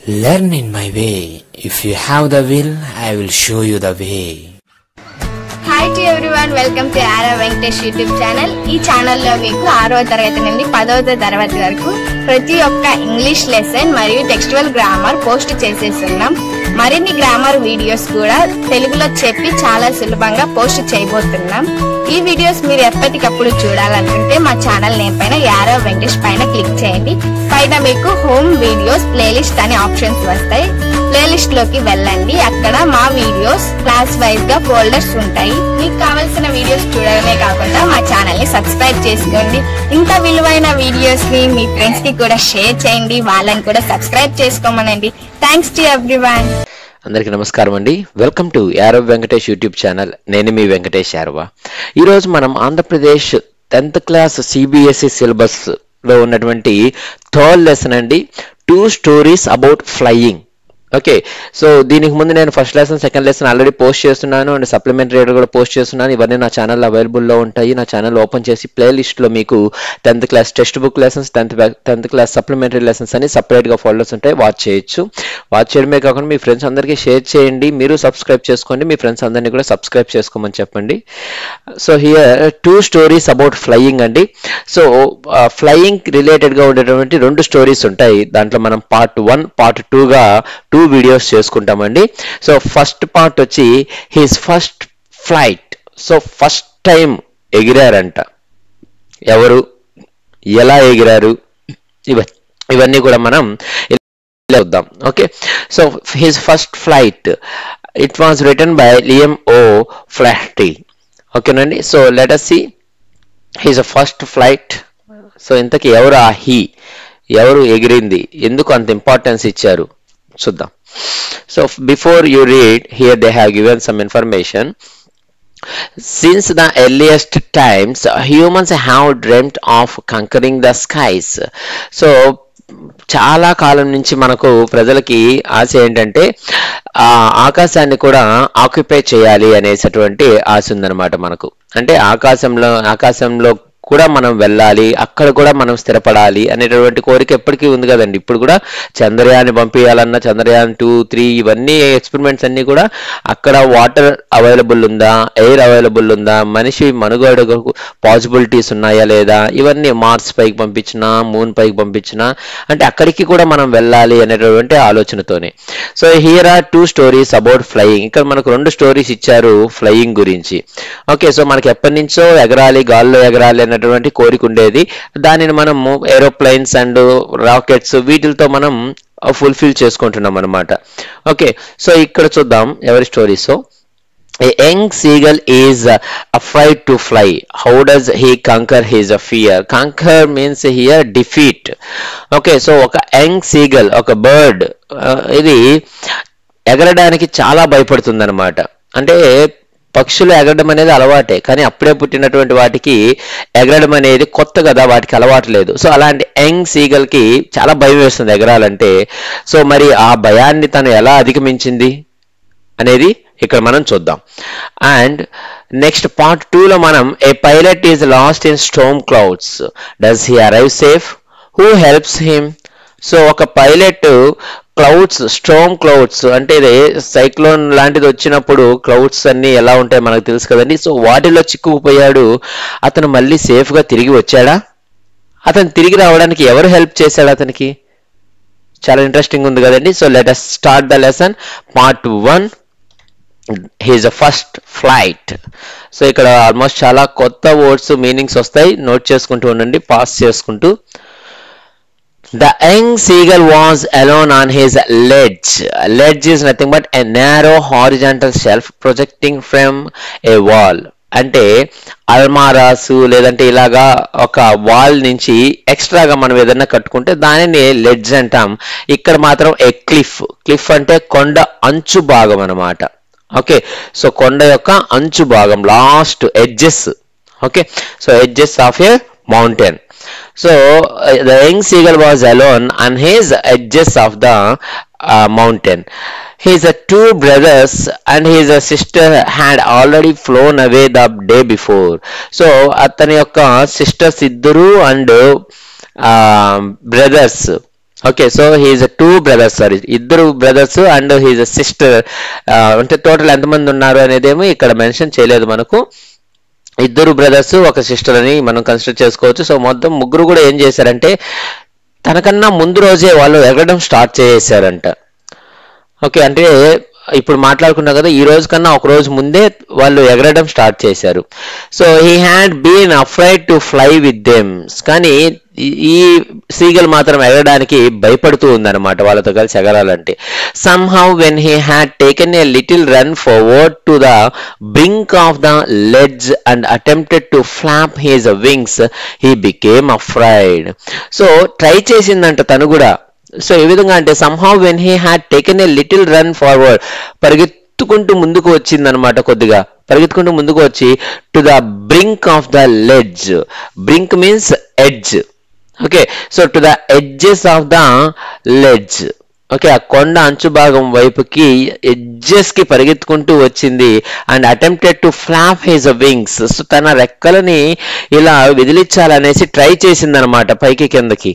Learn in my way. If you have the will, I will show you the way. Hi to everyone, welcome to Ara Venkatesh YouTube channel. ఈ channel లో మీకు 6వ తరగతి నుండి 10వ తరగతి వరకు ప్రతి ఒక్క ఇంగ్లీష్ లెసన్ మరియు టెక్స్చువల్ గ్రామర్ పోస్ట్ చేసేస్తున్నాం. మరిన్ని గ్రామర్ వీడియోస్ కూడా తెలుగులో చెప్పి చాలా సులభంగా పోస్ట్ చేయబోతున్నాం. ఈ వీడియోస్ మీరు ఎప్పటికప్పుడు చూడాలనుకుంటే మా ఛానల్ నేమ్ పైన యారా వెంకటేష్ పైన క్లిక్ చేయండి. పైన మీకు హోమ్ వీడియోస్ ప్లేలిస్ట్ అనే ఆప్షన్స్ వస్తాయి. ప్లేలిస్ట్ లోకి వెళ్ళండి. అక్కడ మా వీడియోస్ క్లాస్ వైజ్ గా ఫోల్డర్స్ ఉంటాయి. మీకు కావాల్సిన వీడియోస్ చూడడమే కాకుండా మా ఛానల్ ని సబ్స్క్రైబ్ చేసుకోండి. ఇంత విలువైన వీడియోస్ ని మీ ఫ్రెండ్స్ కి కూడా షేర్ చేయండి. వాళ్ళని కూడా సబ్స్క్రైబ్ చేసుకోమనండి. Thanks to everyone. అందరికీ నమస్కారం అండి. వెల్కమ్ టు యారవ్ వెంకటేష్ యూట్యూబ్ ఛానల్. నేను మీ వెంకటేష్ యారవ. ఈరోజు మనం Andhra Pradesh 10th class CBSE syllabus లో ఉన్నటువంటి థర్డ్ లెసన్ అండి, 2 stories about flying. Okay, so దీనికి ముందు నేను first lesson second lesson already post చేస్తున్నాను అండ్ సప్లిమెంటరీ కూడా పోస్ట్ చేస్తున్నాను. ఇవన్నీ నా ఛానల్ అవైలబుల్లో ఉంటాయి. నా ఛానల్ ఓపెన్ చేసి ప్లేలిస్ట్లో మీకు 10th class text book lessons, 10th class supplementary lessons అని సపరేట్గా ఫోల్డర్స్ ఉంటాయి. వాచ్ చేయొచ్చు. వాచ్ చేయడమే కాకుండా మీ ఫ్రెండ్స్ అందరికీ షేర్ చేయండి. మీరు సబ్స్క్రైబ్ చేసుకోండి. మీ ఫ్రెండ్స్ అందరినీ కూడా సబ్స్క్రైబ్ చేసుకోమని చెప్పండి. So here 2 stories about flying అండి. సో ఫ్లయింగ్ రిలేటెడ్గా ఉండేటువంటి 2 stories ఉంటాయి. దాంట్లో మనం పార్ట్ 1 పార్ట్ 2గా 2 వీడియోస్ చేసుకుంటామండి. సో ఫస్ట్ పార్ట్ వచ్చి his first flight. So first time ఎగిరారంట. ఎవరు, ఎలా ఎగిరారు, ఇవన్నీ కూడా మనం చూద్దాం. Okay, so his first flight it was written by Liam O'Flaherty. ఓకేనండి. So let us see his first flight. So ఇంతకీ ఎవరు ఆ హీ, ఎవరు ఎగిరింది, ఎందుకు అంత ఇంపార్టెన్స్ ఇచ్చారు చూద్దాం. So before you read, here they have given some information. Since the earliest times, humans have dreamt of conquering the skies. So చాలా కాలం నుంచి మనకు ప్రజలకి ఆశ ఏంటంటే ఆకాశాన్ని కూడా ఆక్యుపై చేయాలి అనేటటువంటి ఆశ ఉందన్నమాట మనకు. అంటే ఆకాశంలో కూడా మనం వెళ్ళాలి, అక్కడ కూడా మనం స్థిరపడాలి అనేటటువంటి కోరిక ఎప్పటికీ ఉంది కదండి. ఇప్పుడు కూడా చంద్రయాన్ పంపించాలన్నా చంద్రయాన్ 2, 3 ఇవన్నీ ఎక్స్పెరిమెంట్స్ అన్నీ కూడా అక్కడ వాటర్ అవైలబుల్ ఉందా, ఎయిర్ అవైలబుల్ ఉందా, మనిషి మనుగడకు పాసిబిలిటీస్ ఉన్నాయా లేదా, ఇవన్నీ మార్స్ పైకి పంపించినా మూన్ పైకి పంపించినా అంటే అక్కడికి కూడా మనం వెళ్ళాలి అనేటటువంటి ఆలోచనతోనే. So here are 2 stories about flying. ఇక్కడ మనకు 2 stories ఇచ్చారు ఫ్లయింగ్ గురించి. ఓకే, సో మనకి ఎప్పటి నుంచో ఎగరాలి, గాల్లో ఎగరాలి అన్నటువంటి కోరిక ఉండేది. దానిని మనం ఏరోప్లైన్స్ అండ్ రాకెట్స్ వీటితో మనం ఫుల్ఫిల్ చేసుకుంటున్నాం అనమాట. ఓకే, సో ఇక్కడ చూద్దాం ఎవరి stories. A young seagull is afraid to fly. How does he conquer his fear? Conquer means here defeat. Okay, so ఒక young seagull, ఒక బర్డ్, ఇది ఎగరడానికి చాలా భయపడుతుంది అనమాట. అంటే పక్షులు ఎగరడం అనేది అలవాటే, కానీ అప్పుడే పుట్టినటువంటి వాటికి ఎగరడం అనేది కొత్త కదా, వాటికి అలవాటు లేదు. సో అలాంటి యంగ్ సీగల్ కి చాలా భయం వేస్తుంది ఎగరాలంటే. సో మరి ఆ భయాన్ని తను ఎలా అధిగమించింది అనేది ఇక్కడ మనం చూద్దాం. అండ్ నెక్స్ట్ పార్ట్ 2లో మనం a pilot is lost in storm clouds. Does he arrive safe? Who helps him? So ఒక పైలట్ క్లౌడ్స్, స్టోర్మ్ క్లౌడ్స్ అంటే సైక్లోన్ లాంటిది వచ్చినప్పుడు క్లౌడ్స్ అన్ని ఎలా ఉంటాయి మనకు తెలుసు కదండి. సో వాటిలో చిక్కుకుపోయాడు. అతను మళ్ళీ సేఫ్గా తిరిగి వచ్చాడా? అతను తిరిగి రావడానికి ఎవరు హెల్ప్ చేశాడు అతనికి? చాలా ఇంట్రెస్టింగ్ ఉంది కదండి. So let us start the lesson part 1 his first flight. So ఇక్కడ ఆల్మోస్ట్ చాలా కొత్త వర్డ్స్ మీనింగ్స్ వస్తాయి, నోట్ చేసుకుంటూ ఉండండి పాస్ చేసుకుంటూ. The young seagull was alone on his ledge. Ledge is nothing but a narrow horizontal shelf projecting from a wall. అంటే అల్మారాసు లేదంటే ఇలాగా ఒక వాల్ నుంచి ఎక్స్ట్రాగా మనం ఏదైనా కట్టుకుంటే దానిని లెడ్జ్ అంటాం. ఇక్కడ మాత్రం ఏ క్లిఫ్ అంటే కొండ అంచు భాగం అన్నమాట. ఓకే, సో కొండ యొక్క అంచు భాగం, last edges. Okay, so edges of A mountain. So the young seagull was alone on his edges of the mountain. His 2 brothers and his sister had already flown away the day before. So atani yokka sisters iddaru and brothers okay, so his two brothers, sorry ఇద్దరు brothers and his sister. అంటే total ఎంతమంది ఉన్నారు అనేదేమో ఇక్కడ mention చేయలేదు మనకు. ఇద్దరు brothers ఒక sister అని మనం కన్సిడర్ చేసుకోవచ్చు. సో మొత్తం ముగ్గురు కూడా ఏం చేశారంటే తనకన్నా ముందు రోజే వాళ్ళు ఎగరడం స్టార్ట్ చేసేసారంట. ఓకే, అంటే ఇప్పుడు మాట్లాడుకున్నాం కదా, ఈ రోజు కన్నా ఒక రోజు ముందే వాళ్ళు ఎగరడం స్టార్ట్ చేశారు. So he had been afraid to fly with them. కానీ ఈ సీగల్ మాత్రం ఎగరడానికి భయపడుతూ ఉందన్నమాట వాళ్ళతో కలిసి ఎగరాలంటే. Somehow when he had taken a little run forward to the brink of the ledge and attempted to flap his wings he became afraid. So try చేసిందంట తను కూడా. సో ఏ విధంగా అంటే somehow when he had taken a little run forward, పరిగెత్తుకుంటూ ముందుకు వచ్చిందనమాట, కొద్దిగా పరిగెత్తుకుంటూ ముందుకు వచ్చి to the brink of the ledge. Brink means edge. Okay, so to the edges of the ledge. Okay, ఆ కొండ అంచు భాగం వైపుకి ఎడ్జెస్ కి పరిగెత్తుకుంటూ వచ్చింది. And attempted to flop his wings. So తన రెక్కలని ఇలా విదిలించాలనేసి ట్రై చేసిందనమాట పైకి కిందకి.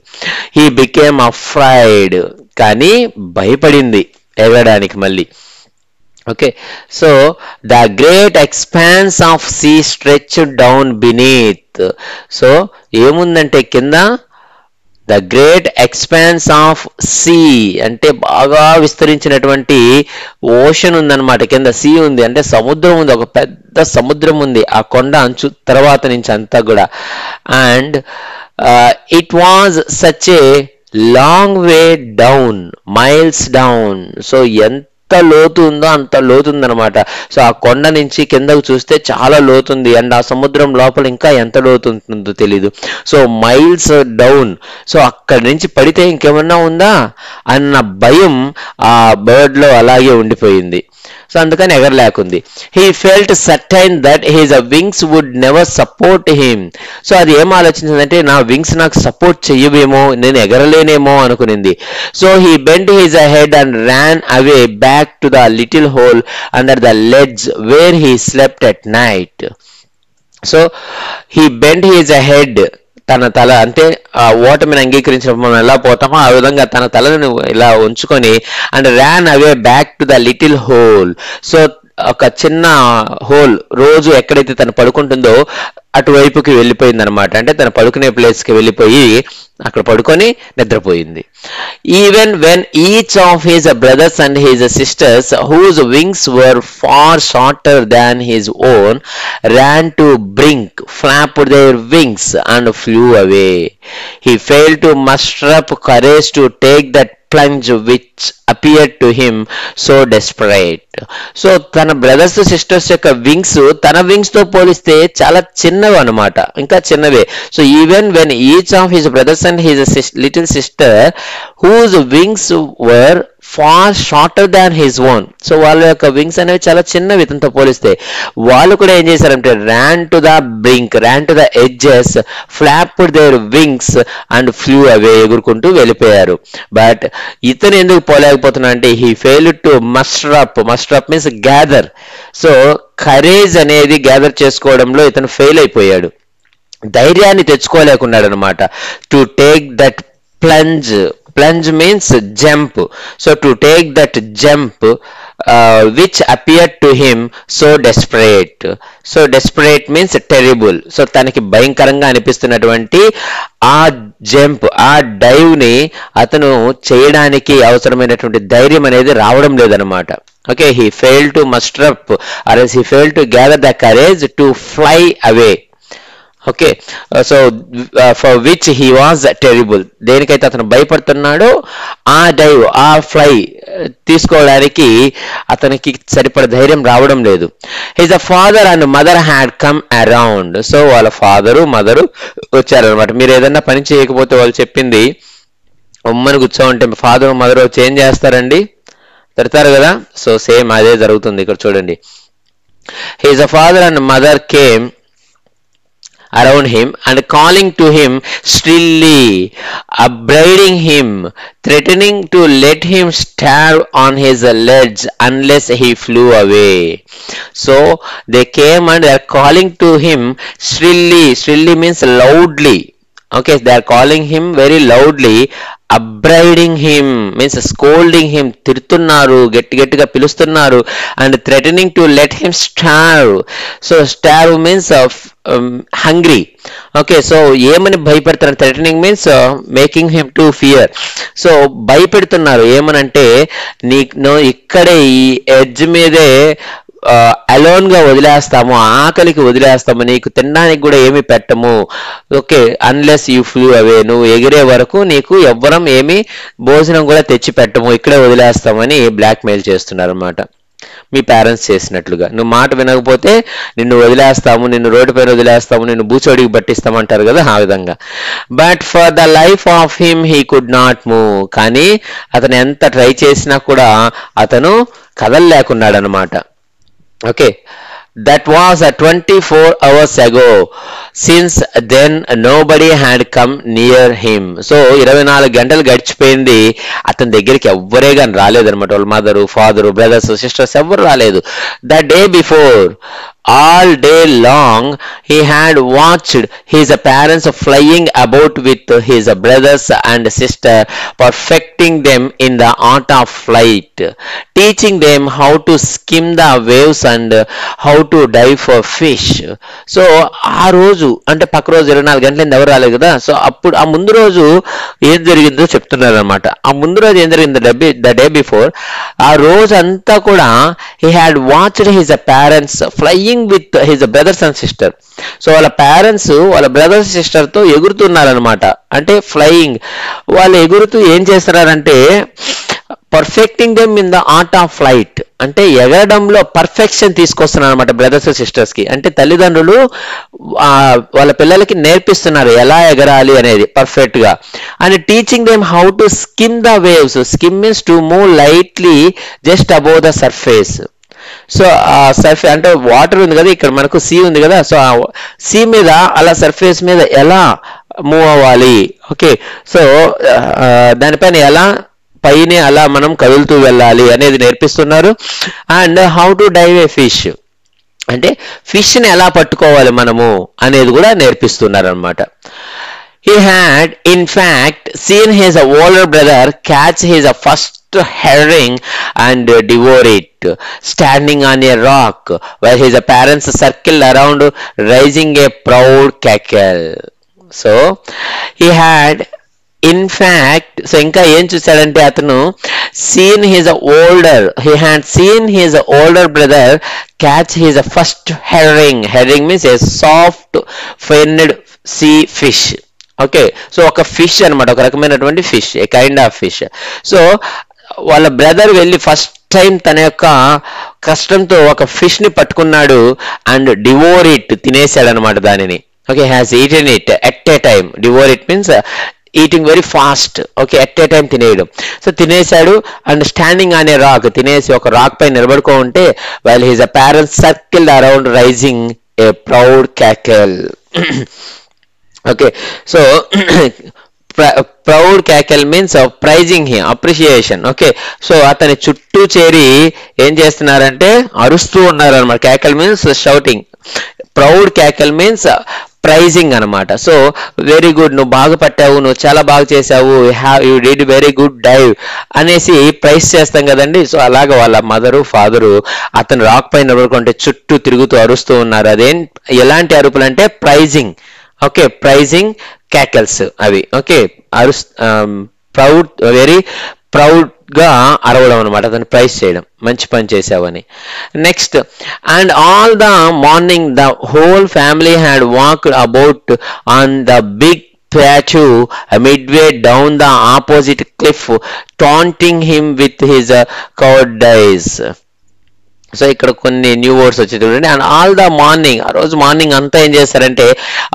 హీ బికేమ్ అఫ్రైడ్, కానీ భయపడింది ఎగరడానికి మళ్ళీ. Okay, so the great expanse of sea stretch down beneath. So ఏముందంటే కింద the great expanse of sea అంటే బాగా విస్తరించినటువంటి ఓషన్ ఉందన్నమాట. కింద సీ ఉంది అంటే సముద్రం ఉంది, ఒక పెద్ద సముద్రం ఉంది ఆ కొండ అంచు తర్వాత నుంచి అంతా కూడా. And it was such a long way down, miles down. So ఎంత లోతు ఉందో అంత లోతుందనమాట. సో ఆ కొండ నుంచి కిందకు చూస్తే చాలా లోతుంది. అండ్ ఆ సముద్రం లోపల ఇంకా ఎంత లోతు ఉంటుందో తెలీదు. So miles down. సో అక్కడి నుంచి పడితే ఇంకేమన్నా ఉందా అన్న భయం ఆ బర్డ్ లో అలాగే ఉండిపోయింది. సో అందుకని ఎగరలేకుంది. He felt certain that his wings would never support him. So అది ఏం ఆలోచించిందంటే నా వింగ్స్ నాకు సపోర్ట్ చెయ్యవేమో, నేను ఎగరలేనేమో అనుకునింది. So he bent his head and ran away back to the little hole under the ledge where he slept at night. So he bent his head, తన తల అంటే ఆ ఓటమిని అంగీకరించినప్పుడు మనం ఎలా పోతామో ఆ విధంగా తన తలను ఇలా ఉంచుకొని and ran away back to the little hole. So ఒక చిన్న హోల్, రోజు ఎక్కడైతే తను పడుకుంటుందో అటువైపుకి వెళ్ళిపోయింది అనమాట. అంటే తను పడుకునే ప్లేస్కి వెళ్ళిపోయి అక్కడ పడుకొని నిద్రపోయింది. Even when each of his brothers and his sisters whose wings were far shorter than his own ran to brink, flapped their wings and flew away. He failed to muster up courage to take that plunge which appeared to him so desperate. So తన brothers sisters యొక్క wings తన wings తో పోలిస్తే చాలా చిన్నవి అనమాట, ఇంకా చిన్నవే. So even when each of his brothers and his little sister whose wings were far shorter than his own. So వాళ్ళ యొక్క వింగ్స్ అనేవి చాలా చిన్నవి ఇతనితో పోలిస్తే. వాళ్ళు కూడా ఏం చేశారంటే ran to the brink, ran to the edges, flapped their wings and flew away, ఎగురుకుంటూ వెళ్ళిపోయారు. బట్ ఇతను ఎందుకు పోలేకపోతున్నా అంటే he failed to muster up means gather. So courage అనేది గ్యాదర్ చేసుకోవడంలో ఇతను ఫెయిల్ అయిపోయాడు, ధైర్యాన్ని తెచ్చుకోలేకున్నాడు అనమాట. To take that plunge, plunge means jump. So to take that jump which appeared to him so desperate. So desperate means terrible. So తనకి భయంకరంగా అనిపిస్తున్నటువంటి ఆ jump, ఆ డైవ్ ని అతను చేయడానికి అవసరమైనటువంటి ధైర్యం అనేది రావడం లేదనమాట. Okay, he failed to muster up or else he failed to gather the courage to fly away. Okay, so for which he was terrible. దేనికైతే అతను భయపడుతున్నాడో ఆ డైవ్, ఆ ఫ్లై తీసుకోవడానికి అతనికి సరిపడ ధైర్యం రావడం లేదు. His father and mother had come around. So వాళ్ళ ఫాదరు మదరు వచ్చారనమాట. మీరు ఏదన్నా పని చేయకపోతే వాళ్ళు చెప్పింది ఉమ్మని కూర్చోంటే ఫాదర్ మదర్ వచ్చి ఏం చేస్తారండి, తిడతారు కదా. సో సేమ్ అదే జరుగుతుంది ఇక్కడ చూడండి. His father and mother came around him and calling to him shrilly, upbraiding him, threatening to let him starve on his ledge unless he flew away. So they came and they are calling to him shrilly. Shrilly means loudly. Okay, they are calling him very loudly, upbraiding him means scolding him, తిడుతున్నారు, గట్టి గట్టిగా పిలుస్తున్నారు. And threatening to let him starve. So starve means hungry. Okay, so ఏమని భయపెడతారు? Threatening means making him to fear. So భయపెడుతున్నారు ఏమనంటే, నీకు ఇక్కడే ఈ ఎడ్జ్ మీదే అలోన్ గా వదిలేస్తాము, ఆకలికి వదిలేస్తాము, నీకు తినడానికి కూడా ఏమి పెట్టము. Okay, unless you flew away, నువ్వు ఎగిరే వరకు నీకు ఎవ్వరం ఏమి భోజనం కూడా తెచ్చి పెట్టము, ఇక్కడే వదిలేస్తామని బ్లాక్ మెయిల్ చేస్తున్నారు అనమాట. మీ పేరెంట్స్ చేసినట్లుగా, నువ్వు మాట వినకపోతే నిన్ను వదిలేస్తాము, నిన్ను రోడ్డు పైన వదిలేస్తాము, నిన్ను బూచోడికి పట్టిస్తామంటారు కదా, ఆ విధంగా. But for the life of him he could not move. కానీ అతను ఎంత ట్రై చేసినా కూడా అతను కదలలేకున్నాడు అనమాట. Okay, that was 24 hours ago. Since then nobody had come near him. So 24 గంటలు గడిచిపోయింది, అతని దగ్గరికి ఎవ్వరే కానీ రాలేదన్నమాట. వాళ్ళ మదరు, ఫాదరు, బ్రదర్స్, సిస్టర్స్ ఎవ్వరు రాలేదు. The day before, all day long, he had watched his parents flying about with his brothers and sister, perfecting them in the art of flight, teaching them how to skim the waves and how to dive for fish. So ఆ రోజు అంటే పక్క రోజు 24 గంటలైంది, ఎవరు రాలేదు కదా. So అప్పుడు ఆ ముందు రోజు ఏం జరిగిందో చెప్తున్నారు అనమాట. ఆ ముందు రోజు ఏం జరిగింది, ద డే బిఫోర్, ఆ రోజు అంతా కూడా he had watched his parents flying with his brothers and sister. So వాళ్ళ పేరెంట్స్ వాళ్ళ బ్రదర్స్ సిస్టర్ తో ఎగురుతున్నారనమాట. అంటే ఫ్లయింగ్, వాళ్ళు ఎగురుతూ ఏం చేస్తున్నారంటే perfecting them in the art of flight, అంటే ఎగరడంలో పర్ఫెక్షన్ తీసుకొస్తున్నారు అనమాట బ్రదర్స్ సిస్టర్స్ కి. అంటే తల్లిదండ్రులు వాళ్ళ పిల్లలకి నేర్పిస్తున్నారు ఎలా ఎగరాలి అనేది పర్ఫెక్ట్ గా. And teaching them how to skim the waves. Skim means to move lightly just above the surface. So ఆ సర్ఫేస్ అంటే వాటర్ ఉంది కదా, ఇక్కడ మనకు సీ ఉంది కదా, సో ఆ సీ మీద అలా సర్ఫేస్ మీద ఎలా మూవ్ అవ్వాలి. ఓకే, సో దానిపైన ఎలా పైనే అలా మనం కదులుతూ వెళ్ళాలి అనేది నేర్పిస్తున్నారు. And how to dive a fish, అంటే ఫిష్ ని ఎలా పట్టుకోవాలి మనము అనేది కూడా నేర్పిస్తున్నారు అనమాట. He had in fact seen his older brother catch his first herring and devour it, standing on a rock where his parents circled around, raising a proud cackle. So he had in fact, so ఇంకా ఏం చూసాడంటే అతను he had seen his older brother catch his first herring. Herring means a soft finned sea fish. Okay, so ఒక fish అనమాట, ఒక రకమైనటువంటి fish, a kind of fish. So వాళ్ళ brother వెళ్ళి first time తన యొక్క కష్టంతో ఒక ఫిష్ ని పట్టుకున్నాడు. అండ్ డివోర్ ఇట్, తినేసాడు అనమాట దానిని. Okay, has eaten it at a time. Devour it means eating very fast. Okay, at a time తినేయడం. సో తినేశాడు. And standing on a rock, తినేసి ఒక రాక్ పై నిలబడుకో ఉంటే while his parents circled around raising a proud cackle. Okay, so proud cackle means praising him, appreciation. Okay, so అతని చుట్టూ చేరి ఏం చేస్తున్నారంటే అరుస్తూ ఉన్నారు అనమాట. Cackle means shouting, proud cackle means praising అనమాట. సో వెరీ గుడ్, నువ్వు బాగా పట్టావు, నువ్వు చాలా బాగా చేసావు, you did very good dive అనేసి ప్రైజ్ చేస్తాం కదండి. సో అలాగే వాళ్ళ మదరు ఫాదరు అతను రాక్ పైన నిలబడుకుంటే చుట్టూ తిరుగుతూ అరుస్తూ ఉన్నారు. అదేం ఎలాంటి అరుపులు అంటే ప్రైజింగ్. ఓకే, ప్రైజింగ్ క్యాకెల్స్ అవి. ఓకే, ప్రౌడ్, వెరీ ప్రౌడ్ గా అరవడం అనమాట, అతను ప్రైజ్ చేయడం, మంచి పని చేసావని. Next, and all the morning the whole family had walked about on the big plateau midway down the opposite cliff, taunting him with his cowardice. So ఇక్కడ కొన్ని న్యూ వర్డ్స్ వచ్చి చూడండి. అండ్ ఆల్ ద మార్నింగ్, ఆ రోజు morning అంతా ఏం చేస్తారంటే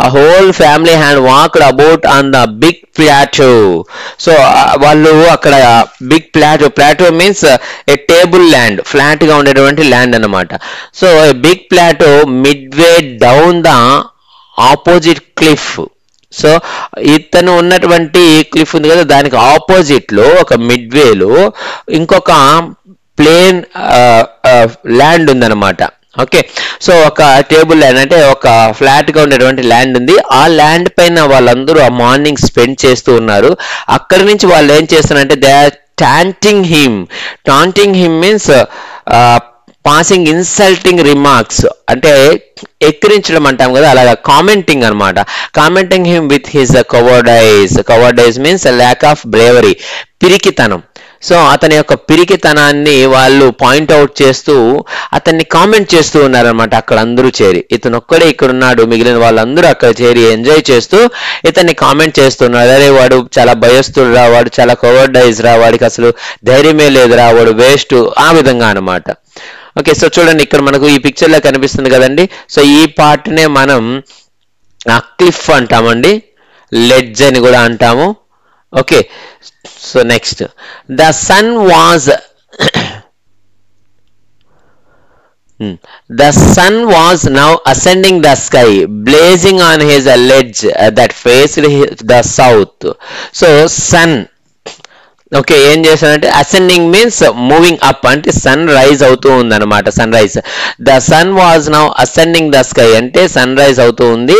ఆ whole family had walked about on the big plateau. So వాళ్ళు అక్కడ big plateau means a table land, flat గా ఉండేటువంటి ల్యాండ్ అనమాట. So big plateau midway down the opposite cliff. So ఇతను ఉన్నటువంటి క్లిఫ్ ఉంది కదా, దానికి ఆపోజిట్ లో ఒక మిడ్వేలో ఇంకొక ప్లేన్ ల్యాండ్ ఉందన్నమాట. ఓకే, సో ఒక టేబుల్ ల్యాండ్ అంటే ఒక ఫ్లాట్ గా ఉండేటువంటి ల్యాండ్ ఉంది. ఆ ల్యాండ్ పైన వాళ్ళందరూ ఆ మార్నింగ్ స్పెండ్ చేస్తూ ఉన్నారు. అక్కడి నుంచి వాళ్ళు ఏం చేస్తున్నారంటే they are taunting him means passing insulting remarks, అంటే ఎక్కిరించడం అంటాం కదా, అలాగా కామెంటింగ్ అనమాట. Commenting him with his cowardice means lack of bravery, పిరికితనం. సో అతని యొక్క పిరికితనాన్ని వాళ్ళు పాయింట్అవుట్ చేస్తూ అతన్ని కామెంట్ చేస్తూ ఉన్నారనమాట. అక్కడ అందరూ చేరి, ఇతను ఒక్కడే ఇక్కడ ఉన్నాడు, మిగిలిన వాళ్ళందరూ అక్కడ చేరి ఎంజాయ్ చేస్తూ ఇతన్ని కామెంట్ చేస్తున్నారు. అరే వాడు చాలా భయస్తుడు రా, వాడు చాలా కవర్డైజ్ రా, వాడికి అసలు ధైర్యమే లేదురా, వాడు వేస్ట్, ఆ విధంగా అనమాట. ఓకే, సో చూడండి ఇక్కడ మనకు ఈ పిక్చర్ లో కనిపిస్తుంది కదండి. సో ఈ పార్ట్ నే మనం క్లిఫ్ అంటామండి, లెడ్జ్ అని కూడా అంటాము. Okay, so next the sun was now ascending the sky, blazing on his ledge that faced the south. So sun, okay, ఏం చేశాడంటే అసెండింగ్ మీన్స్ మూవింగ్ అప్, అంటే సన్ రైజ్ అవుతూ ఉంది అనమాట. Sun rise, the sun was now ascending the sky అంటే sun rise అవుతూ ఉంది.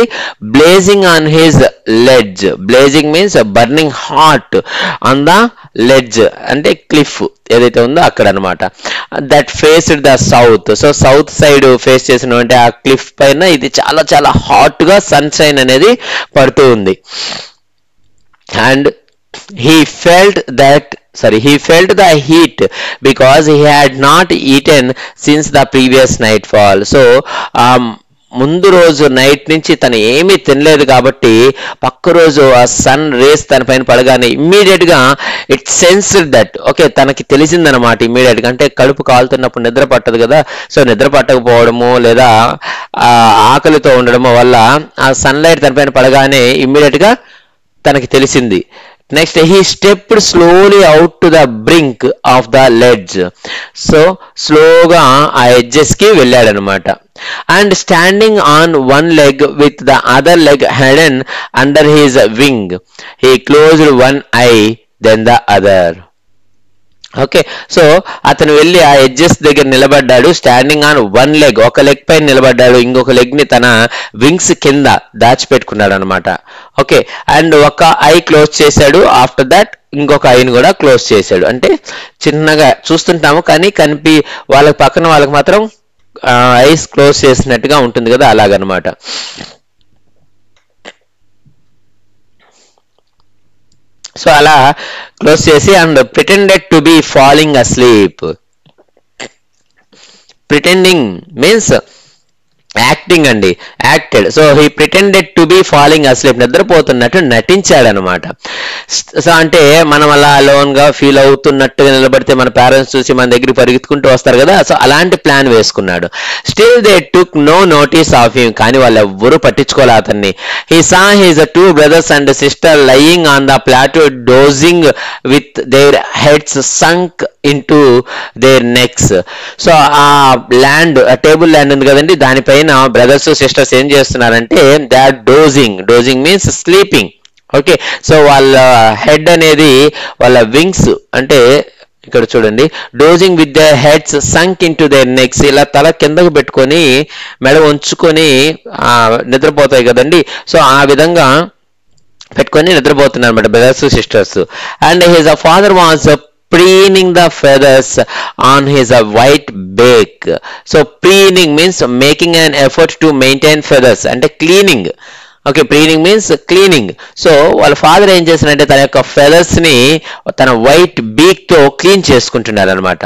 Blazing on his ledge, blazing means burning hot on the ledge అంటే క్లిఫ్ ఏదైతే ఉందో అక్కడ అనమాట. That faced the south, so south side face చేసినటువంటి ఆ క్లిఫ్ పైన ఇది చాలా చాలా హాట్ గా సన్ షైన్ అనేది పడుతూ ఉంది. And he felt the heat because he had not eaten since the previous nightfall. So ముందు రోజు నైట్ నుంచి తను ఏమీ తినలేదు కాబట్టి పక్క రోజు ఆ సన్ రేస్ తన పైన పడగానే ఇమ్మీడియట్ గా ఇట్ సెన్స్డ్ దట్, ఓకే, తనకి తెలిసిందనమాట ఇమ్మీడియట్ గా. అంటే కడుపు కాలుతున్నప్పుడు నిద్ర పట్టదు కదా, సో నిద్ర పట్టకపోవడము లేదా ఆకలితో ఉండడము వల్ల ఆ సన్ లైట్ తన పైన పడగానే ఇమ్మీడియట్ గా తనకి తెలిసింది. Next he stepped slowly out to the brink of the ledge. So స్లోగా ఆ ఎడ్జెస్ కి వెళ్ళాడు అనమాట. And standing on one leg with the other leg hidden under his wing, he closed one eye then the other. Okay, so అతను వెళ్ళి ఆ edges దగ్గర నిలబడ్డాడు. స్టాండింగ్ ఆన్ వన్ లెగ్, ఒక లెగ్ పైన నిలబడ్డాడు, ఇంకొక లెగ్ ని తన వింగ్స్ కింద దాచిపెట్టుకున్నాడు అనమాట. ఓకే, అండ్ ఒక ఐ క్లోజ్ చేశాడు. ఆఫ్టర్ దట్ ఇంకొక ఐని కూడా క్లోజ్ చేశాడు. అంటే చిన్నగా చూస్తుంటాము కానీ వాళ్ళకి పక్కన వాళ్ళకి మాత్రం ఐస్ క్లోజ్ చేసినట్టుగా ఉంటుంది కదా, అలాగనమాట. సో అలా క్లోజ్ చేసి and pretended to be falling asleep. Pretending means acting అండి, acted. So he pretended to be falling asleep, నిద్రపోతున్నట్టు నటించాడు అనమాట. సో అంటే మనం అలా అలోన్ గా ఫీల్ అవుతున్నట్టుగా నిలబడితే మన పేరెంట్స్ చూసి మన దగ్గర పరిగెత్తుకుంటూ వస్తారు కదా, సో అలాంటి ప్లాన్ వేసుకున్నాడు. Still they took no notice of him, కానీ వాళ్ళు ఎవ్వరూ పట్టించుకోలే అతన్ని. He saw his 2 brothers and sister lying on the plateau dozing with their heads sunk into their necks. So ఆ ల్యాండ్, టేబుల్ ల్యాండ్ ఉంది కదండి, దానిపైన బ్రదర్స్ సిస్టర్స్ ఏం చేస్తున్నారంటే they are dozing means sleeping. Okay, so వాళ్ళ head అనేది వాళ్ళ wings అంటే ఇక్కడ చూడండి, dozing with the heads sunk into their necks, ఇలా తల కిందకు పెట్టుకొని మెడ ఉంచుకొని నిద్రపోతాయి కదండి, సో ఆ విధంగా పెట్టుకొని నిద్రపోతున్నారు అనమాట brothers sisters. And his father was preening the feathers on his white back. So preening means making an effort to maintain feathers అంటే cleaning. Okay, preening means cleaning. So వాళ్ళ ఫాదర్ ఏం చేస్తున్నారంటే తన యొక్క ఫెదర్స్ ని తన వైట్ బీక్ తో clean చేసుకుంటున్నారు అనమాట.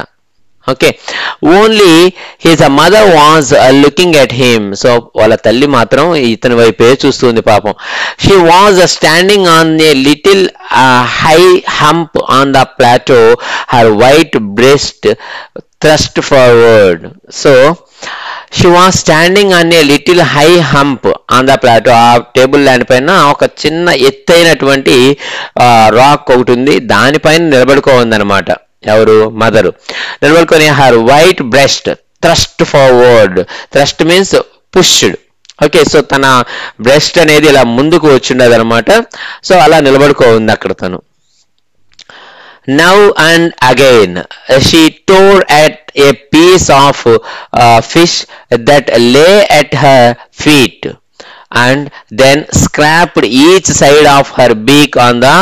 Okay, only his mother was looking at him. So వాళ్ళ తల్లి మాత్రం ఇతని వైపే చూస్తుంది పాపం. She was standing on a little high hump on the plateau, her white breast thrust forward. So she was standing on a little high hump on the plateau, ఆ table land పైన ఒక చిన్న ఎత్తైనటువంటి రాక్ ఒకటి ఉంది, దానిపైన నిలబడుకోందనమాట. ఎవరు? Mother. నిలబడుకొని her white breast thrust forward, thrust means pushed. Okay, so తన బ్రెస్ట్ అనేది ఇలా ముందుకు వచ్చిండదు అనమాట. సో అలా నిలబడుకోంది అక్కడ తను. Now and again she tore at a piece of fish that lay at her feet and then scraped each side of her beak on the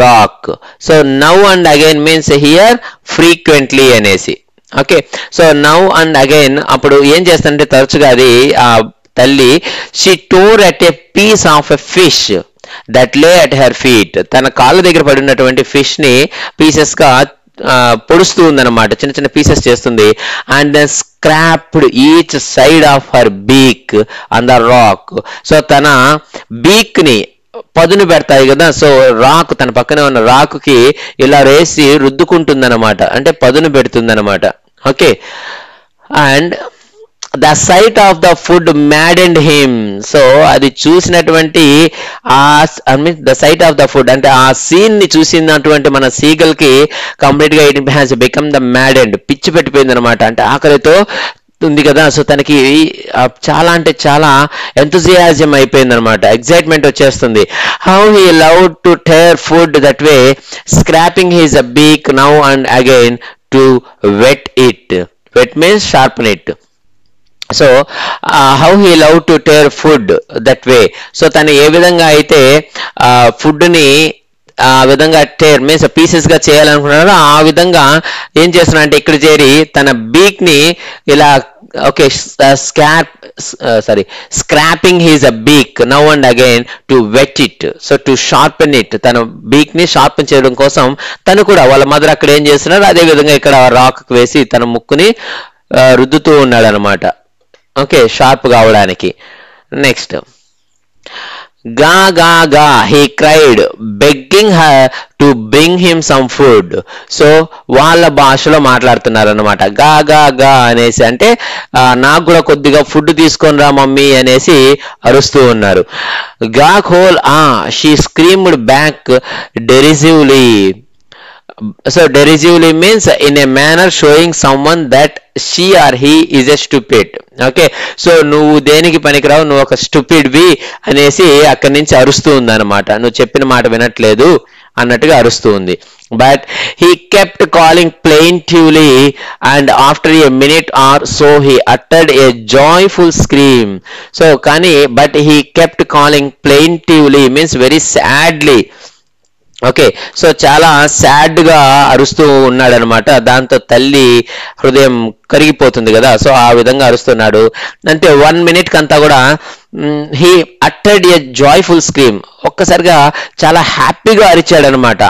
rock. So now and again means here frequently అనేసి. Okay, so now and again అప్పుడు ఏం చేస్తుంటే తరచుగా అది ఆ తల్లి she tore at a piece of a fish that lay at her feet, తన కాళ్ళ దగ్గర పడినటువంటి ఫిష్ ని పీసెస్ గా పొడుస్తూ ఉందన్నమాట, చిన్న చిన్న పీసెస్ చేస్తుంది. And then scraped each side of her beak on the rock. So తన బీక్ ని పదును పెడతాయి కదా, సో రాక్ తన పక్కనే ఉన్న రాకుకి ఇలా వేసి రుద్దుకుంటుందన్నమాట, అంటే పదును పెడుతుందన్నమాట. Okay, and the sight of the food maddened him. So అది చూసినటువంటి the sight of the food అంటే ఆ సీన్ ని చూసినటువంటి మన సీగల్ కి కంప్లీట్ గా ఇట్ హ్యాస్ బికమ్ ద మ్యాడెండ్, పిచ్చి పెట్టిపోయింది అనమాట, అంటే ఆకలితో ఉంది కదా. సో తనకి చాలా అంటే చాలా ఎంతూజియాజం అయిపోయింది అనమాట, ఎగ్జైట్మెంట్ వచ్చేస్తుంది. How he love to tear food that way, scraping his beak now and again to whet it. Whet means sharpen it. So how he love to tear food that way. So తను ఏ విధంగా అయితే food ని ఆ విధంగా tear means pieces గా చేయాలనుకున్నారో ఆ విధంగా ఏం చేస్తున్నా అంటే ఇక్కడ చేరి తన బీక్ ని ఇలా okay scraping his beak now and again to whet it, so to sharpen it. తన బీక్ ని షార్పెన్ చేయడం కోసం తను కూడా వాళ్ళ మదర్ అక్కడ ఏం చేస్తున్నారు అదే విధంగా ఇక్కడ రాక్ వేసి తన ముక్కుని రుద్దుతూ ఉన్నాడు అనమాట, ఓకే, షార్ప్ కావడానికి. నెక్స్ట్ గా గా గా he cried begging her to bring him some food. So వాళ్ళ భాషలో మాట్లాడుతున్నారు అనమాట, గా గా గా అనేసి, అంటే నాకు కూడా కొద్దిగా ఫుడ్ తీసుకొని రా మమ్మీ అనేసి అరుస్తూ ఉన్నారు. Ga whole she screamed back derisively. So derisively means in a manner showing someone that she or he is a stupid. Okay, so నువ్వు దేనికి పనికిరావు, నువ్వు ఒక స్టూపిడ్ వి అనేసి అక్కడి నుంచి అరుస్తూ ఉంది అనమాట, నువ్వు చెప్పిన మాట వినట్లేదు అన్నట్టుగా అరుస్తూ ఉంది. But he kept calling plaintively and after a minute or so he uttered a joyful scream. So కానీ but he kept calling plaintively means very sadly. Okay, so చాలా సాడ్ గా అరుస్తూ ఉన్నాడు అనమాట, దాంతో తల్లి హృదయం కరిగిపోతుంది కదా, సో ఆ విధంగా అరుస్తున్నాడు. అంటే 1 minute కంతా కూడా he uttered a joyful scream, ఒక్కసారిగా చాలా హ్యాపీగా అరిచాడు అనమాట.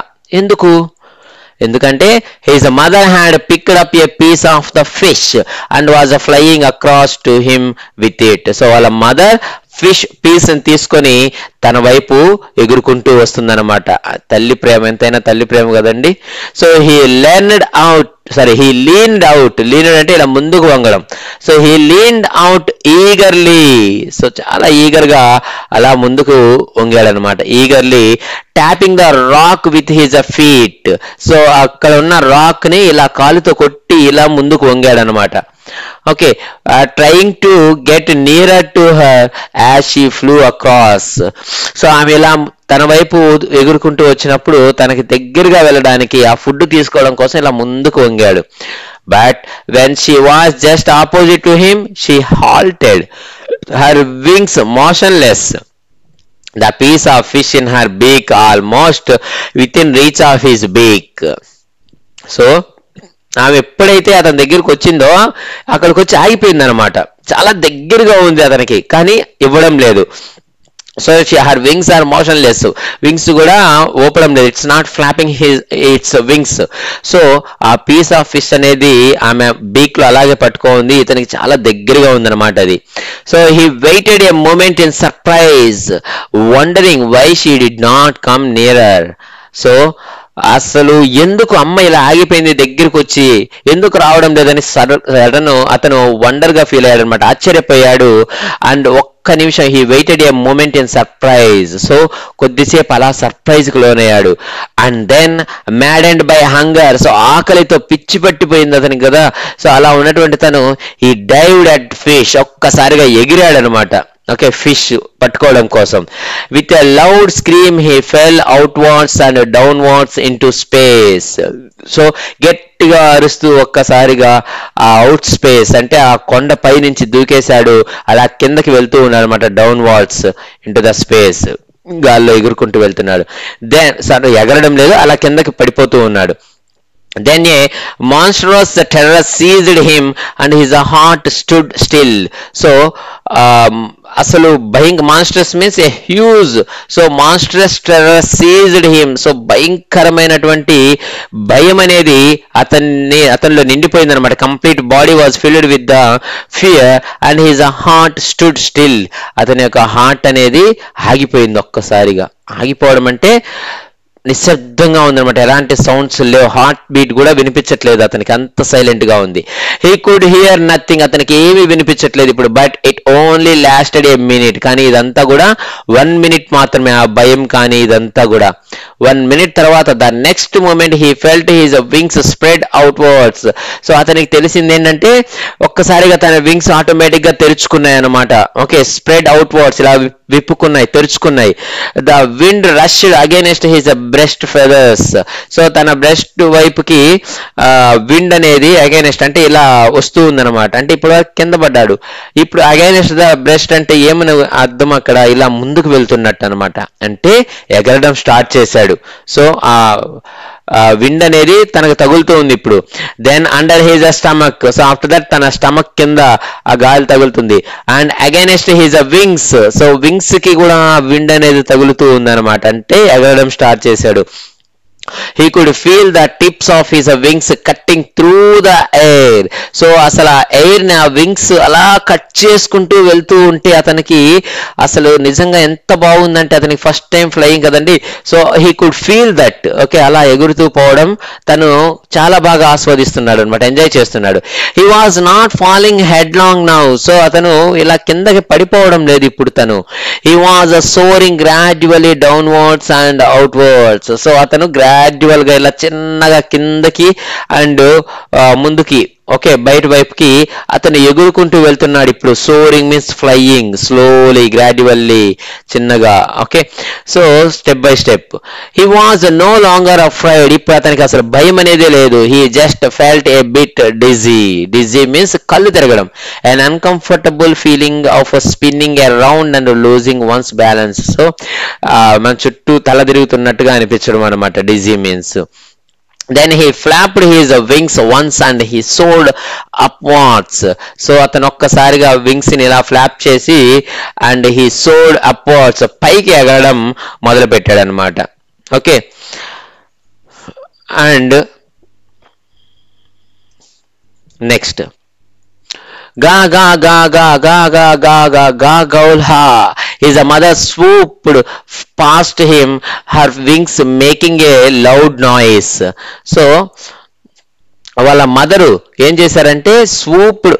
ఎందుకంటే his mother had picked up a piece of the fish and was flying across to him with it. So వాళ్ళ మదర్ ఫిష్ పీస్ ని తీసుకొని తన వైపు ఎగురుకుంటూ వస్తుందన్నమాట. తల్లి ప్రేమ ఎంతైనా తల్లి ప్రేమ కదండి. సో హీ లీన్డ్ అవుట్ అంటే ఇలా ముందుకు వంగడం. So he leaned out eagerly, so చాలా ఈగర్ గా అలా ముందుకు వంగాడు అనమాట, eagerly tapping the rock with his feet. So అక్కడ ఉన్న రాక్ ని ఇలా కాలుతో కొట్టి ఇలా ముందుకు వంగాడు అనమాట. Okay, trying to get nearer to her as she flu across. So ఆమె ఇలా తన వైపు ఎగురుకుంటూ వచ్చినప్పుడు తనకి దగ్గరగా వెళ్ళడానికి ఆ ఫుడ్ తీసుకోవడం కోసం ఇలా ముందుకు వంగాడు. But when she was just opposite to him she halted, her wings motionless, the piece of fish in her beak almost within reach of his beak. So ఆమె ఎప్పుడైతే అతని దగ్గరికి వచ్చిందో అక్కడికి వచ్చి ఆగిపోయింది అనమాట, చాలా దగ్గరగా ఉంది అతనికి కానీ ఇవ్వడం లేదు. So her wings are motionless, wings కూడా ఊపడం లేదు, it's not flapping it's wings. So ఆ పీస్ ఆఫ్ ఫిష్ అనేది ఆమె బీక్ లో అలాగే పట్టుకోంది, ఇతనికి చాలా దగ్గరగా ఉందన్నమాట అది. So he waited a moment in surprise wondering why she did not come nearer. So అసలు ఎందుకు అమ్మ ఇలా ఆగిపోయింది, దగ్గరికి వచ్చి ఎందుకు రావడం లేదని సడన్ అతను వండర్ గా ఫీల్ అయ్యాడు అనమాట, ఆశ్చర్యపోయాడు. అండ్ ఒక్క నిమిషం he waited a moment in surprise, so కొద్దిసేపు అలా సర్ప్రైజ్ కు లోనయ్యాడు. And then maddened by hunger, so ఆకలితో పిచ్చి పట్టిపోయింది అతనికి కదా, సో అలా ఉన్నటువంటి తను ఈ డైవ్డ్ అట్ ఫిష్, ఒక్కసారిగా ఎగిరాడు అనమాట. ఓకే, ఫిష్ పట్టుకోవడం కోసం. With a loud scream he fell outwards and downwards into space. So గట్టిగా అరుస్తూ ఒక్కసారిగా ఆ అవుట్ స్పేస్ అంటే ఆ కొండ పై నుంచి దూకేశాడు, అలా కిందకి వెళ్తూ ఉన్నాడు అనమాట, డౌన్వర్డ్స్ ఇంటూ ద స్పేస్, గాల్లో ఎగురుకుంటూ వెళ్తున్నాడు. దెన్ సరే ఎగరడం లేదు, అలా కిందకి పడిపోతూ ఉన్నాడు. Then a monstrous terror seized him and his heart stood still. So అసలు monstrous means a huge, so monstrous terror seized him. So భయంకరమైనటువంటి భయం అనేది అతనిలో నిండిపోయింది అనమాట. Complete body was filled with the fear and his heart stood still. అతని యొక్క heart అనేది ఆగిపోయింది ఒక్కసారిగా. ఆగిపోవడం అంటే నిశ్శబ్దంగా ఉందన్నమాట, ఎలాంటి సౌండ్స్ లేవు, హార్ట్ బీట్ కూడా వినిపించట్లేదు అతనికి, అంత సైలెంట్ గా ఉంది. హీ కుడ్ హియర్ నథింగ్, అతనికి ఏమీ వినిపించట్లేదు ఇప్పుడు. But it only lasted a minute, కానీ ఇదంతా కూడా 1 minute మాత్రమే, ఆ భయం కానీ ఇదంతా కూడా 1 minute తర్వాత the next moment he felt his wings spread outwards. So అతనికి తెలిసింది ఏంటంటే ఒక్కసారిగా తన వింగ్స్ ఆటోమేటిక్ గా తెరుచుకున్నాయి అనమాట. ఓకే, స్ప్రెడ్ అవుట్వర్డ్స్, ఇలా విప్పుకున్నాయి, తెరుచుకున్నాయి. The wind rushed against his breast feathers. So తన బ్రెస్ట్ వైపుకి విండ్ అనేది అగైనెస్ట్ అంటే ఇలా వస్తూ ఉందన్నమాట. అంటే ఇప్పుడు కింద పడ్డాడు, ఇప్పుడు అగైనెస్ట్ ద బ్రెస్ట్ అంటే ఏమని అర్థం అక్కడ, ఇలా ముందుకు వెళ్తున్నట్టు అనమాట, అంటే ఎగరడం స్టార్ట్ చేశాడు. సో ఆ విండ్ అనేది తనకు తగులుతూ ఉంది ఇప్పుడు. Then under his stomach, so after that తన స్టమక్ కింద ఆ గాలి తగులుతుంది. And against his wings, so wings కి కూడా విండ్ అనేది తగులుతూ ఉంది అనమాట, అంటే ఎగరడం స్టార్ట్ చేశాడు. He could feel the tips of his wings cutting through the air. So అసలు ఆ ఎయిర్ ని, ఆ వింగ్స్ అలా కట్ చేసుకుంటూ వెళ్తూ ఉంటే అతనికి అసలు నిజంగా ఎంత బాగుందంటే, అతనికి ఫస్ట్ టైం ఫ్లయింగ్ కదండి. So he could feel that. Okay, అలా ఎగురుతూ పోవడం తను చాలా బాగా ఆస్వాదిస్తున్నాడు అనమాట, ఎంజాయ్ చేస్తున్నాడు. He was not falling head long now. So అతను ఇలా కిందకి పడిపోవడం లేదు ఇప్పుడు తను. He was soaring gradually downwards and outwards. So అతను గ్రాడ్యువల్ గా ఇలా చిన్నగా కిందకి అండ్ ముందుకి, ఓకే, బయట వైపుకి అతను ఎగురుకుంటూ వెళ్తున్నాడు ఇప్పుడు. Soaring means flying, slowly, gradually, చిన్నగా. Okay, so step by step. He was no longer afraid. ఇప్పుడు అతనికి అసలు భయం అనేది లేదు. He just felt a bit dizzy. Dizzy means కళ్ళు తిరగడం. an uncomfortable feeling of spinning around and losing one's balance. So మన చుట్టూ తల తిరుగుతున్నట్టుగా అనిపించడం అనమాట, dizzy means. Then he flapped his wings once and he soared upwards. So అతను ఒక్కసారిగా వింగ్స్ ని ఇలా ఫ్లాప్ చేసి and he soared upwards, పైకి ఎగరడం మొదలు పెట్టాడు అనమాట. Okay, and next ga ga ga ga ga ga ga ga ga gaulha. His mother swooped past him, her wings making a loud noise. So వాళ్ళ mother ఏం చేశారంటే స్వూప్డ్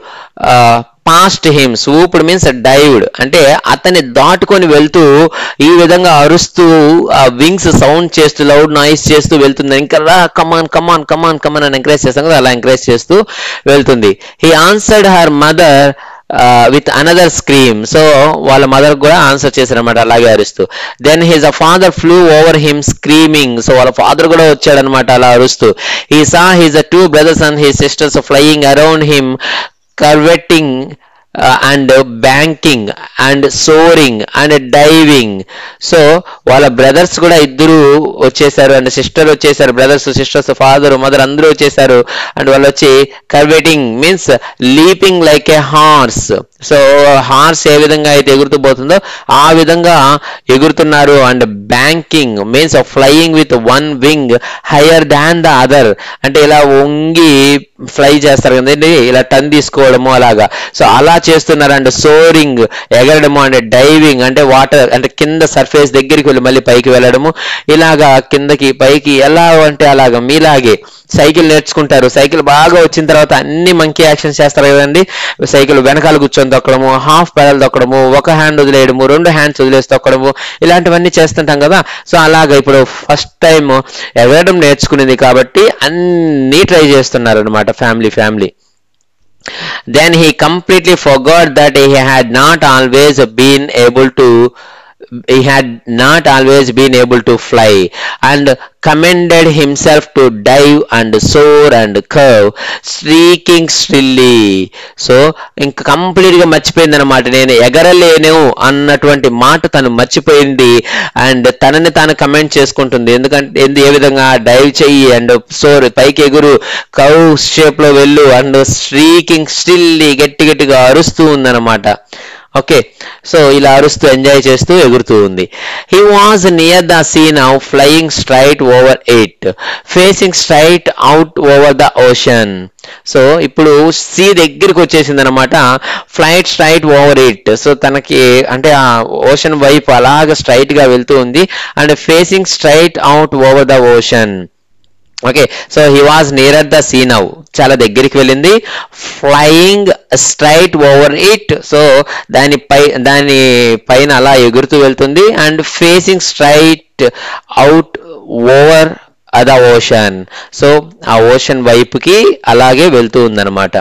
past him. స్వూప్డ్ means dived, అంటే అతన్ని దాటుకొని వెళ్తూ ఈ విధంగా అరుస్తూ ఆ వింగ్స్ సౌండ్ చేస్తూ లౌడ్ నాయిస్ చేస్తూ వెళ్తుంది. ఇంకా కమాన్ కమాన్ కమాన్ కమాన్ అని ఎంకరేజ్ చేస్తాం కదా, అలా ఎంకరేజ్ చేస్తూ వెళ్తుంది. He answered her mother with another scream. So వాళ్ళ మదర్ కూడా ఆన్సర్ చేశారనమాట అలాగే అరుస్తూ. Then his father flew over him screaming. So వాళ్ళ ఫాదర్ కూడా వచ్చాడనమాట అలా అరుస్తూ. He saw his 2 brothers and his sisters flying around him, curveting and banking and soaring and diving. So వాళ్ళ బ్రదర్స్ కూడా ఇద్దరు వచ్చేసారు అండ్ సిస్టర్ వచ్చేసారు, బ్రదర్స్ సిస్టర్స్ ఫాదర్ మదర్ అందరూ వచ్చేసారు. అండ్ వాళ్ళు వచ్చి curveting means leaping like a horse. So horse ఏ విధంగా అయితే ఎగురుతూ పోతుందో ఆ విధంగా ఎగురుతున్నారు. And banking means flying with 1 wing higher than the other, అంటే ఇలా వంగి ఫ్లై చేస్తారు కదండి, ఇలా టర్న్ తీసుకోవడము అలాగా. సో అలా చేస్తున్నారు. అండ్ సోరింగ్ ఎగరడము, అండ్ డైవింగ్ అంటే వాటర్ అంటే కింద సర్ఫేస్ దగ్గరికి వెళ్ళి మళ్ళీ పైకి వెళ్ళడము, ఇలాగా కిందకి పైకి ఎలా అంటే అలాగా. మీలాగే సైకిల్ నేర్చుకుంటారు, సైకిల్ బాగా వచ్చిన తర్వాత అన్ని మంకీ యాక్షన్స్ చేస్తారు కదండి. సైకిల్ వెనకాల కూర్చొని తొక్కడము, హాఫ్ పెడల్ తొక్కడము, ఒక హ్యాండ్ వదిలేయడము, 2 hands వదిలేసి తొక్కడము, ఇలాంటివన్నీ చేస్తుంటాం కదా. సో అలాగా ఇప్పుడు ఫస్ట్ టైం ఎగరడం నేర్చుకునేది కాబట్టి అన్ని ట్రై చేస్తున్నారు అనమాట family. then he completely forgot that he had not always been able to fly, and commended himself to dive and soar and curve, shrieking shrilly. So ఇంకా కంప్లీట్ గా మర్చిపోయింది అనమాట, నేను ఎగరలేను అన్నటువంటి మాట తను మర్చిపోయింది. అండ్ తనని తాను కమెంట్ చేసుకుంటుంది, ఎందుకంటే ఏ విధంగా డైవ్ చెయ్యి అండ్ సోర్ పైకి ఎగురు, కవ్ షేప్ లో వెళ్ళు అండ్ స్ట్రీకింగ్ స్టిల్లీ గట్టిగా అరుస్తూ ఉందన్నమాట. ఓకే, సో ఇలా అరుస్తూ ఎంజాయ్ చేస్తూ ఎగురుతూ ఉంది. He was near the sea now, flying straight over it, facing straight out over the ocean. So ఇప్పుడు సీ దగ్గరికి వచ్చేసింది అనమాట, flight straight over it. So తనకి అంటే ఆ ఓషన్ వైపు అలాగ స్ట్రైట్ గా వెళ్తూ ఉంది. And facing straight out over the ocean. Okay, so he was near the sea now, చాలా దగ్గరికి వెళ్ళింది. Flying straight over it, so దాని పైన అలా ఎగురుతూ వెళ్తుంది. And facing straight out over the ocean, so ఆ ఓషన్ వైపుకి అలాగే వెళ్తూ ఉందన్నమాట.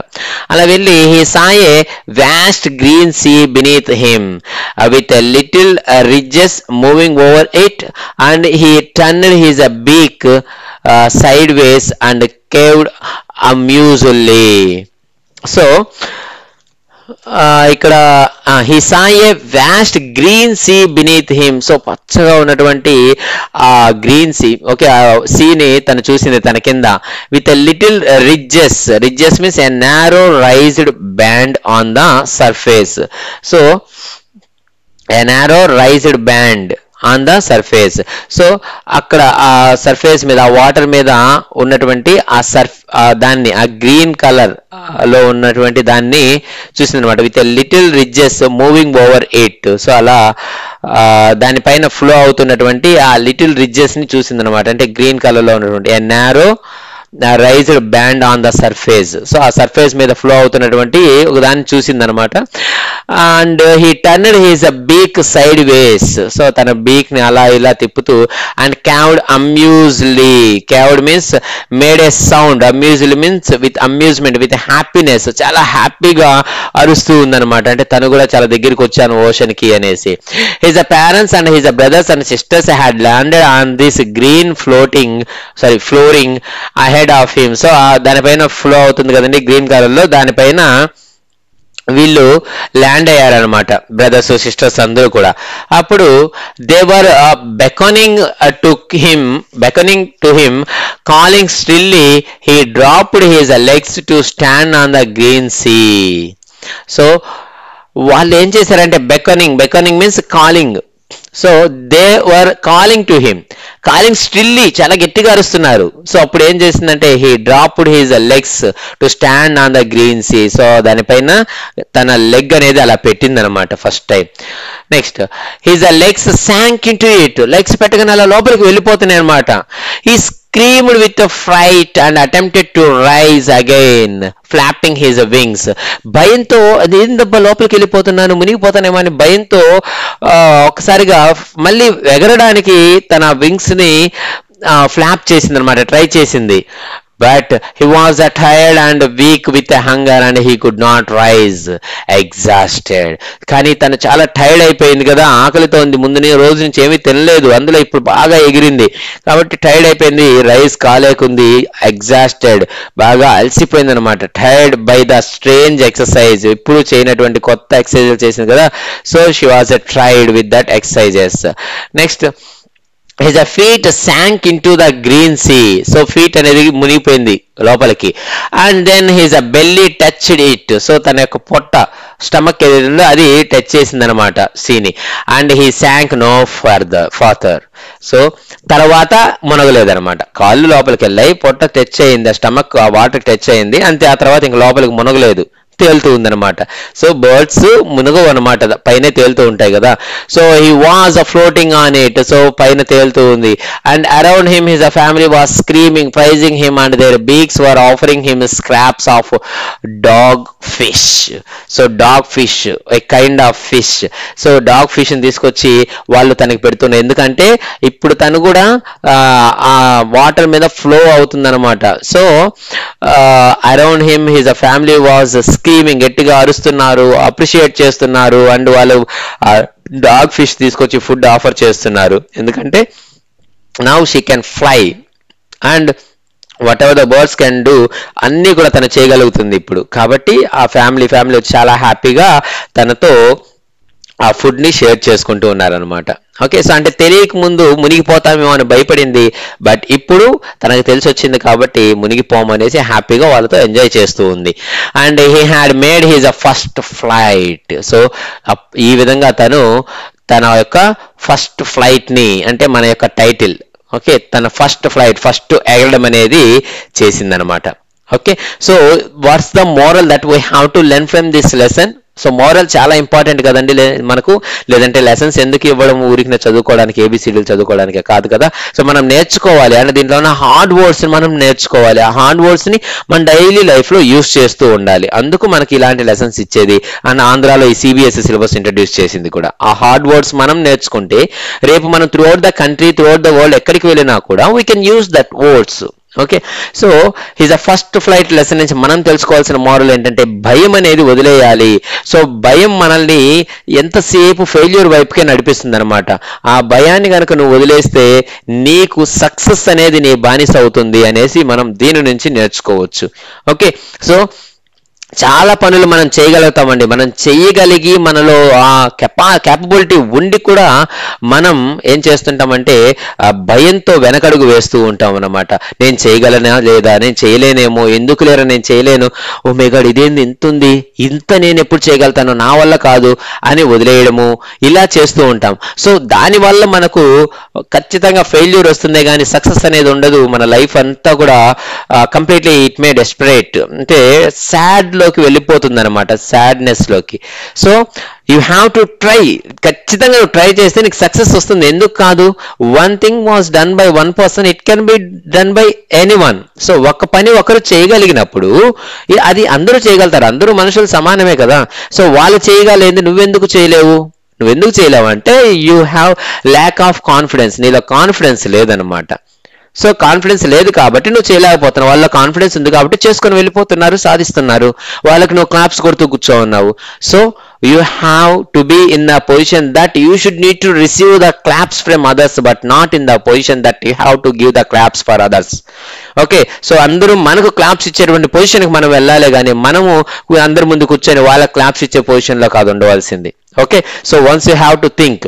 అలా వెళ్ళి he saw a vast green sea beneath him with little ridges moving over it, and he turned his beak sideways and caved amusedly. So ఇక్కడ he saw a vast green sea beneath him. So పచ్చగా ఉన్నటువంటి ఆ green sea, okay, ఆ సీని తను చూసింది తన కింద. With little ridges means a narrow raised band on the surface. So a narrow raised band on the surface. So అక్కడ ఆ సర్ఫేస్ మీద, ఆ వాటర్ మీద ఉన్నటువంటి దాన్ని, ఆ గ్రీన్ కలర్ లో ఉన్నటువంటి దాన్ని చూసింది అనమాట. With little ridges moving over it, so అలా దానిపైన ఫ్లో అవుతున్నటువంటి ఆ లిటిల్ రిడ్జెస్ ని చూసింది అనమాట. అంటే గ్రీన్ కలర్ లో ఉన్నటువంటి a narrow raised band on the surface. So ఆ సర్ఫేస్ మీద ఫ్లో అవుతున్నటువంటి ఒక దాన్ని చూసింది అనమాట. And he turned his beak sideways, so తన బీక్ ని అలా ఇలా తిప్పుతూ, and cawed amusedly. Cawed means made a sound, amusedly means with amusement, with happiness, చాలా హ్యాపీగా అరుస్తూ ఉందన్నమాట. అంటే తను కూడా చాలా దగ్గరికి వచ్చాను ఓషన్ కి అనేసి. His parents and his brothers and sisters had landed on this green flooring ahead of him. So దానిపైన ఫ్లో అవుతుంది కదండి గ్రీన్ కలర్ లో, దానిపైన వీళ్ళు ల్యాండ్ అయ్యారనమాట, బ్రదర్స్ సిస్టర్స్ అందరూ కూడా. అప్పుడు they were beckoning to him calling shrilly, he dropped his legs to stand on the green sea. So వాళ్ళు ఏం చేశారంటే beckoning means calling. So they were calling to him, calling shrilly, చాలా గట్టిగా అరుస్తున్నారు. So అప్పుడు ఏం చేసిందంటే he dropped his legs to stand on the green sea. So దానిపైన తన లెగ్ అనేది అలా పెట్టింది అనమాట first time. Next his legs sank into it, legs పెట్టగానే అలా లోపలికి వెళ్ళిపోతున్నాయి అనమాట. He screamed with fright and attempted to rise again, flapping his wings. భయంతో అది ఏందబ్బా లోపలికి వెళ్ళిపోతున్నాను, మునిగిపోతానేమో అని భయంతో ఒకసారిగా మళ్ళీ ఎగరడానికి తన వింగ్స్ ని ఫ్లాప్ చేసింది అనమాట, ట్రై చేసింది. But he was tired and weak with hunger and he could not rise, exhausted. కానీ తను చాలా టైర్డ్ అయిపోయింది కదా, ఆకలితో ఉంది, ముందు రోజు నుంచి ఏమీ తినలేదు, అందులో ఇప్పుడు బాగా ఎగిరింది కాబట్టి టైర్డ్ అయిపోయింది, రైజ్ కాలేకుంది, ఎగ్జాస్టెడ్, బాగా అలసిపోయింది అనమాట. Tired by the strange exercise, ఇప్పుడు చేయనటువంటి కొత్త ఎక్సర్సైజ్ చేసింది కదా. So she was tried with that exercises. Next his feet sank into the green sea. So feet అనేది మునిగిపోయింది లోపలికి. And then his belly touched it. So తన యొక్క పొట్ట, స్టమక్ ఏదైతుందో అది టచ్ చేసింది అనమాట సీని. And he sank no further. So తర్వాత మునగలేదనమాట, కాళ్ళు లోపలికి వెళ్ళాయి, పొట్ట టచ్ అయింది, స్టమక్ ఆ వాటర్ టచ్ అయింది అంతే, ఆ తర్వాత ఇంక లోపలికి మునగలేదు, తేలుతూ ఉందన్నమాట. సో బర్డ్స్ మునగవు అనమాట, పైన తేలుతూ ఉంటాయి కదా. So he was floating on it, so పైన తేలుతూ ఉంది. And around him his family was screaming, praising him, and their beaks were offering him scraps of dog fish. So dog fish, a kind of fish. So dog fish ని తీసుకొచ్చి వాళ్ళు తనకి పెడుతున్నారు, ఎందుకంటే ఇప్పుడు తను కూడా ఆ వాటర్ మీద ఫ్లో అవుతుంది అనమాట. So around him his family was screaming, గట్టిగా అరుస్తున్నారు, అప్రిషియేట్ చేస్తున్నారు, అండ్ వాళ్ళు డాగ్ ఫిష్ తీసుకొచ్చి ఫుడ్ ఆఫర్ చేస్తున్నారు. ఎందుకంటే now she can fly and what ever the birds can do అన్నీ కూడా తను చేయగలుగుతుంది ఇప్పుడు. కాబట్టి ఆ ఫ్యామిలీ వచ్చి చాలా హ్యాపీగా తనతో ఆ ఫుడ్ ని షేర్ చేసుకుంటూ ఉన్నారనమాట. ఓకే, సో అంటే తెలియక ముందు మునిగిపోతామేమో అని భయపడింది, బట్ ఇప్పుడు తనకు తెలిసి వచ్చింది కాబట్టి మునిగిపోమనేసి హ్యాపీగా వాళ్ళతో ఎంజాయ్ చేస్తూ ఉంది. And he had made his first flight. So ఈ విధంగా తన యొక్క ఫస్ట్ ఫ్లైట్ ని, అంటే మన యొక్క టైటిల్, ఓకే, తన ఫస్ట్ ఫ్లైట్, ఫస్ట్ ఎగరడం అనేది చేసిందనమాట. Okay, so what's the moral that we have to learn from this lesson? So moral చాలా ఇంపార్టెంట్ కదండి మనకు, లేదంటే లెసన్స్ ఎందుకు ఇవ్వడం ఊరికి చదువుకోవడానికి, ఏబిసిడీలు చదువుకోవడానికి కాదు కదా. సో మనం నేర్చుకోవాలి, అంటే దీంట్లో ఉన్న హార్డ్ వర్డ్స్ మనం నేర్చుకోవాలి. ఆ హార్డ్ వర్డ్స్ ని మన డైలీ లైఫ్ లో యూస్ చేస్తూ ఉండాలి. అందుకు మనకి ఇలాంటి లెసన్స్ ఇచ్చేది. అండ్ ఆంధ్రాలో ఈ సిబిఎస్ఈ సిలబస్ ఇంట్రడ్యూస్ చేసింది కూడా. ఆ హార్డ్ వర్డ్స్ మనం నేర్చుకుంటే రేపు మనం throughout the country, throughout the world ఎక్కడికి వెళ్ళినా కూడా we can use that words. Okay, so his a first flight lesson నుంచి మనం తెలుసుకోవాల్సిన మోరల్ ఏంటంటే భయం అనేది వదిలేయాలి. సో భయం మనల్ని ఎంతసేపు ఫెయిల్యూర్ వైపుకే నడిపిస్తుంది అనమాట. ఆ భయాన్ని కనుక నువ్వు వదిలేస్తే నీకు సక్సెస్ అనేది నీ బానిస అవుతుంది అనేసి మనం దీని నుంచి నేర్చుకోవచ్చు. ఓకే, సో చాలా పనులు మనం చేయగలుగుతామండి. మనం చేయగలిగి మనలో ఆ క్యాపబిలిటీ ఉండి కూడా మనం ఏం చేస్తుంటామంటే భయంతో వెనకడుగు వేస్తూ ఉంటాం అన్నమాట. నేను చేయగలనా లేదా, నేను చేయలేనేమో, ఎందుకు లేరా నేను చేయలేను, ఓ మేగాడ్ ఇదేంది ఇంత ఇంత నేను ఎప్పుడు చేయగలుగుతాను, నా వల్ల కాదు అని వదిలేయడము, ఇలా చేస్తూ ఉంటాం. సో దానివల్ల మనకు ఖచ్చితంగా ఫెయిల్యూర్ వస్తుందే కానీ సక్సెస్ అనేది ఉండదు. మన లైఫ్ అంతా కూడా కంప్లీట్లీ ఇట్ మే డెస్పరేట్, అంటే సాడ్ లోకి వెళ్ళిపోతుంది అనమాట, సాడ్నెస్ లోకి. So you have to try. ఖచ్చితంగా నువ్వు ట్రై చేస్తే నీకు సక్సెస్ వస్తుంది. ఎందుకు కాదు? One thing was done by one person, it can be done by anyone. So ఒక పని ఒకరు చేయగలిగినప్పుడు అది అందరూ చేయగలుగుతారు. అందరూ మనుషులు సమానమే కదా. సో వాళ్ళు చేయగలేదు, నువ్వెందుకు చేయలేవు? నువ్వెందుకు చేయలేవు అంటే you have lack of confidence. నీలో కాన్ఫిడెన్స్ లేదనమాట. సో కాన్ఫిడెన్స్ లేదు కాబట్టి నువ్వు చేయలేకపోతున్నావు. వాళ్ళ కాన్ఫిడెన్స్ ఉంది కాబట్టి చేసుకొని వెళ్ళిపోతున్నారు, సాధిస్తున్నారు. వాళ్ళకి నువ్వు క్లాప్స్ కొడుతూ కూర్చో ఉన్నావు. So you have to be in a position that you should need to receive the claps from others, but not in the position that you have to give the claps for others. Okay, so అందరూ మనకు claps ఇచ్చేటువంటి పొజిషన్కి మనం వెళ్ళాలి, కానీ మనము అందరి ముందు కూర్చొని వాళ్ళ క్లాప్స్ ఇచ్చే పొజిషన్లో కాదు ఉండవలసింది. Okay, so once you have to think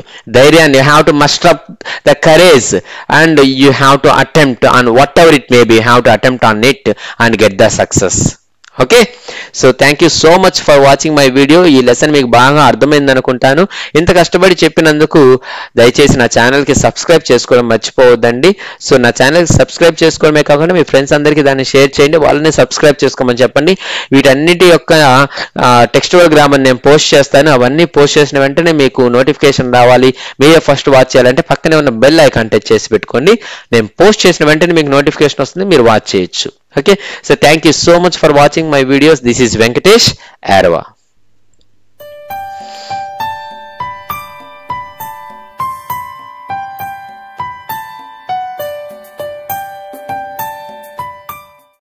and you have to muster up the courage and you have to attempt on whatever it may be, you have to attempt on it and get the success. Okay, so thank you so much for watching my video. ఈ lesson మీకు బాగా అర్థమైంది అనుకుంటాను. ఇంత కష్టపడి చెప్పినందుకు దయచేసి నా ఛానల్కి సబ్స్క్రైబ్ చేసుకోవడం మర్చిపోవద్దండి. సో నా ఛానల్కి సబ్స్క్రైబ్ చేసుకోవడమే కాకుండా మీ ఫ్రెండ్స్ అందరికీ దాన్ని షేర్ చేయండి, వాళ్ళని సబ్స్క్రైబ్ చేసుకోమని చెప్పండి. వీటన్నిటి యొక్క టెక్స్టువల్ గ్రామర్ నేను పోస్ట్ చేస్తాను. అవన్నీ పోస్ట్ చేసిన వెంటనే మీకు నోటిఫికేషన్ రావాలి. మీరే ఫస్ట్ వాచ్ చేయాలంటే పక్కనే ఉన్న బెల్ ఐకాన్ టచ్ చేసి పెట్టుకోండి. నేను పోస్ట్ చేసిన వెంటనే మీకు నోటిఫికేషన్ వస్తుంది, మీరు వాచ్ చేయొచ్చు. Okay, so thank you so much for watching my videos. This is Venkatesh Arava.